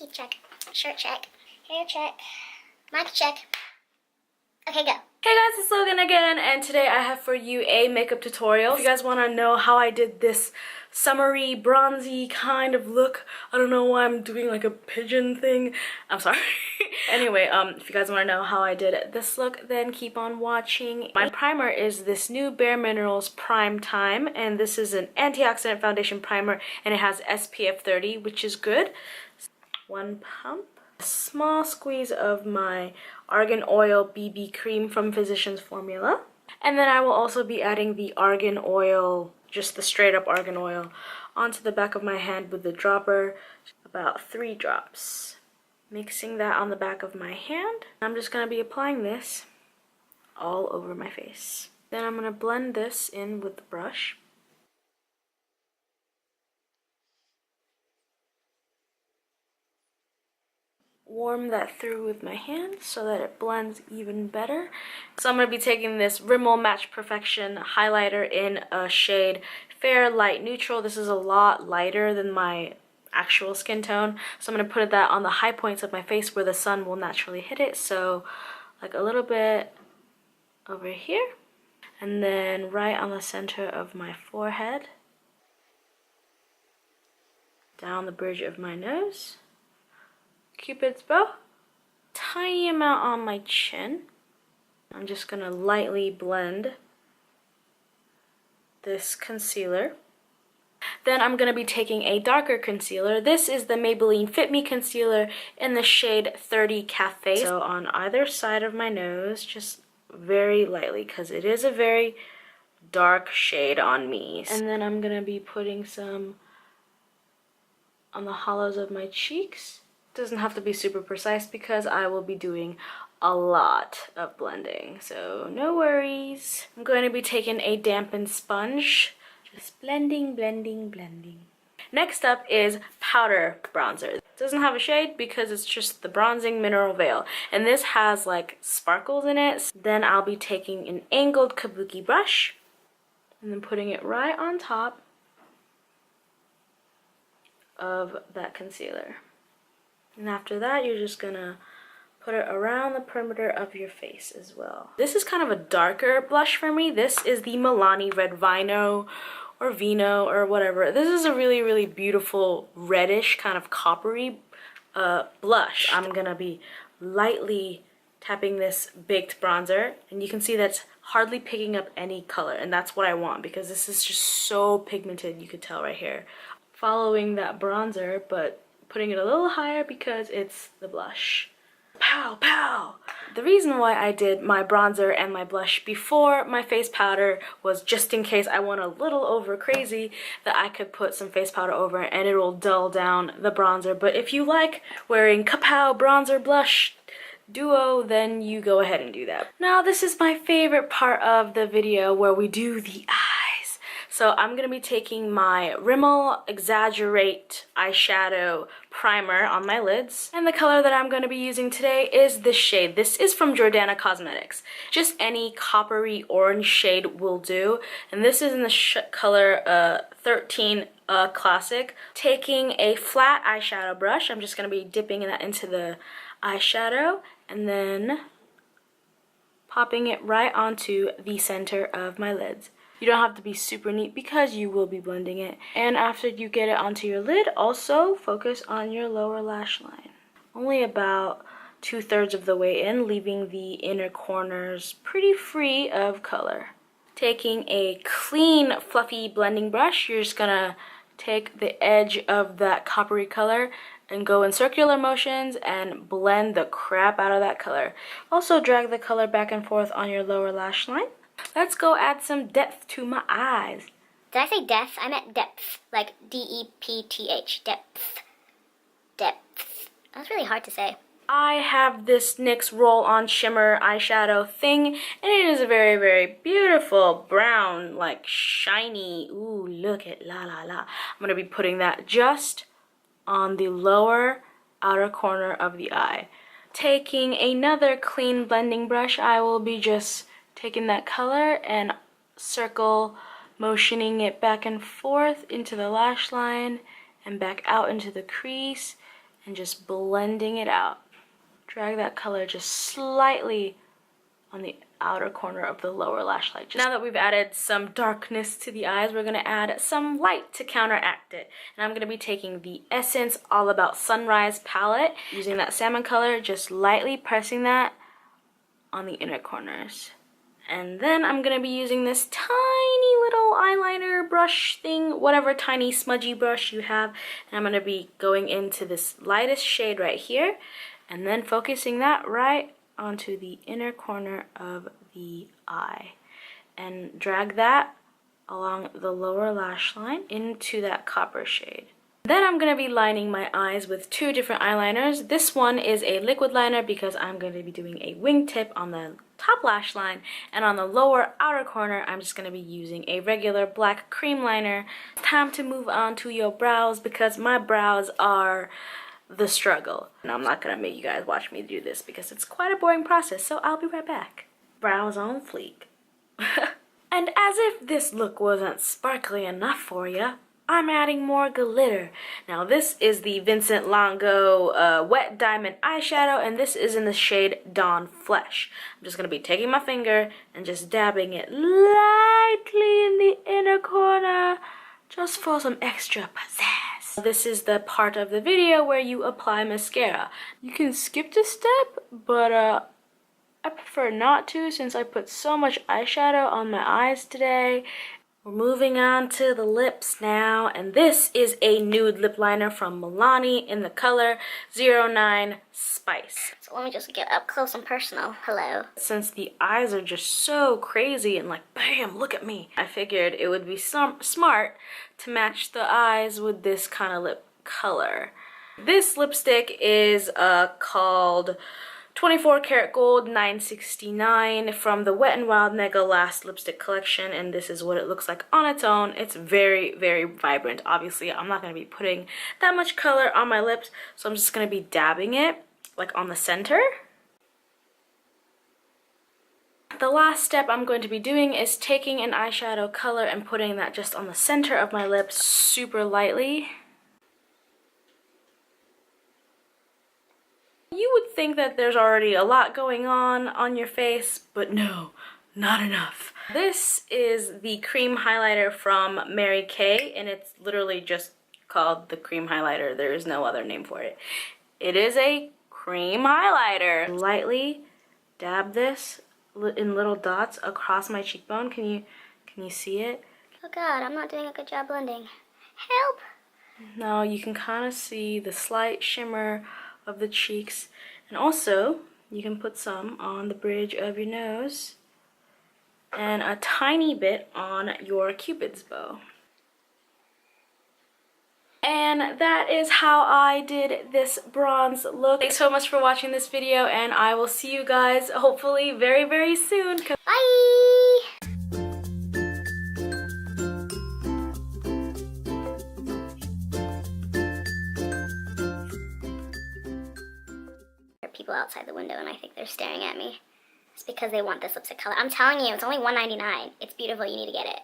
Teeth check. Shirt check. Hair check. Mic check. Okay, go. Hey guys, it's Logan again, and today I have for you a makeup tutorial. If you guys want to know how I did this summery, bronzy kind of look, I don't know why I'm doing like a pigeon thing. I'm sorry. Anyway, if you guys want to know how I did this look, then keep on watching. My primer is this new Bare Minerals Prime Time, and this is an antioxidant foundation primer, and it has SPF 30, which is good. One pump. A small squeeze of my Argan Oil BB cream from Physicians Formula. And then I will also be adding the Argan Oil, just the straight up Argan Oil, onto the back of my hand with the dropper, about 3 drops. Mixing that on the back of my hand. I'm just going to be applying this all over my face. Then I'm going to blend this in with the brush. Warm that through with my hand so that it blends even better. So I'm going to be taking this Rimmel Match Perfection highlighter in a shade Fair Light Neutral. This is a lot lighter than my actual skin tone, so I'm going to put that on the high points of my face where the sun will naturally hit it. So like a little bit over here, and then right on the center of my forehead, down the bridge of my nose, Cupid's bow, tiny amount on my chin. I'm just gonna lightly blend this concealer. Then I'm gonna be taking a darker concealer. This is the Maybelline Fit Me concealer in the shade 30 Cafe. So on either side of my nose, just very lightly, because it is a very dark shade on me. And then I'm gonna be putting some on the hollows of my cheeks. Doesn't have to be super precise because I will be doing a lot of blending, so no worries. I'm going to be taking a dampened sponge, just blending, blending, blending. Next up is powder bronzer. It doesn't have a shade because it's just the Bronzing Mineral Veil, and this has like sparkles in it. Then I'll be taking an angled kabuki brush and then putting it right on top of that concealer. And after that, you're just gonna put it around the perimeter of your face as well. This is kind of a darker blush for me. This is the Milani Red Vino or Vino or whatever. This is a really, really beautiful reddish kind of coppery blush. I'm gonna be lightly tapping this baked bronzer, and you can see that's hardly picking up any color, and that's what I want because this is just so pigmented. You could tell right here. Following that bronzer, but putting it a little higher because it's the blush. Pow, pow! The reason why I did my bronzer and my blush before my face powder was just in case I went a little over crazy that I could put some face powder over and it will dull down the bronzer. But if you like wearing kapow bronzer blush duo, then you go ahead and do that. Now this is my favorite part of the video where we do the eyes. So I'm going to be taking my Rimmel Exaggerate eyeshadow primer on my lids. And the color that I'm going to be using today is this shade. This is from Jordana Cosmetics. Just any coppery orange shade will do. And this is in the color 13 Classic. Taking a flat eyeshadow brush, I'm just going to be dipping that into the eyeshadow and then popping it right onto the center of my lids. You don't have to be super neat because you will be blending it. And after you get it onto your lid, also focus on your lower lash line. Only about 2/3 of the way in, leaving the inner corners pretty free of color. Taking a clean, fluffy blending brush, you're just gonna take the edge of that coppery color and go in circular motions and blend the crap out of that color. Also drag the color back and forth on your lower lash line. Let's go add some depth to my eyes. Did I say depth? I meant depth, like D-E-P-T-H, depth. Depth. That's really hard to say. I have this NYX Roll-On Shimmer eyeshadow thing, and it is a very, very beautiful brown, like shiny, ooh, look at la la la. I'm going to be putting that just on the lower outer corner of the eye. Taking another clean blending brush, I will be just taking that color and circle motioning it back and forth into the lash line and back out into the crease and just blending it out. Drag that color just slightly on the outer corner of the lower lash line. Now that we've added some darkness to the eyes, we're gonna add some light to counteract it. And I'm gonna be taking the Essence All About Sunrise palette, using that salmon color, just lightly pressing that on the inner corners. And then I'm gonna be using this tiny little eyeliner brush thing, whatever tiny smudgy brush you have, and I'm gonna be going into this lightest shade right here, and then focusing that right onto the inner corner of the eye, and drag that along the lower lash line into that copper shade. Then I'm going to be lining my eyes with two different eyeliners. This one is a liquid liner because I'm going to be doing a wingtip on the top lash line, and on the lower outer corner I'm just going to be using a regular black cream liner. It's time to move on to your brows because my brows are the struggle. And I'm not gonna make you guys watch me do this because it's quite a boring process, so I'll be right back. Brows on fleek. And as if this look wasn't sparkly enough for you, I'm adding more glitter. Now this is the Vincent Longo Wet Diamond Eyeshadow, and this is in the shade Dawn Flesh. I'm just gonna be taking my finger and just dabbing it lightly in the inner corner, just for some extra pizzazz. This is the part of the video where you apply mascara. You can skip this step, but I prefer not to since I put so much eyeshadow on my eyes today. We're moving on to the lips now, and this is a nude lip liner from Milani in the color 09 Spice. So let me just get up close and personal. Hello. Since the eyes are just so crazy and like, bam, look at me, I figured it would be smart to match the eyes with this kind of lip color. This lipstick is called 24 Karat Gold 969 from the Wet n Wild Mega Last Lipstick Collection, and this is what it looks like on its own. It's very, very vibrant. Obviously, I'm not going to be putting that much color on my lips, so I'm just going to be dabbing it like on the center. The last step I'm going to be doing is taking an eyeshadow color and putting that just on the center of my lips super lightly. You would think that there's already a lot going on your face, but no, not enough. This is the cream highlighter from Mary Kay, and it's literally just called the cream highlighter. There is no other name for it. It is a cream highlighter. Lightly dab this in little dots across my cheekbone. Can you see it? Oh god, I'm not doing a good job blending. Help! Now you can kind of see the slight shimmer of the cheeks, and also you can put some on the bridge of your nose and a tiny bit on your Cupid's bow. And that is how I did this bronze look. Thanks so much for watching this video, and I will see you guys hopefully very, very soon. Bye! People outside the window and I think they're staring at me. It's because they want this lipstick color. I'm telling you, it's only $1.99. It's beautiful. You need to get it.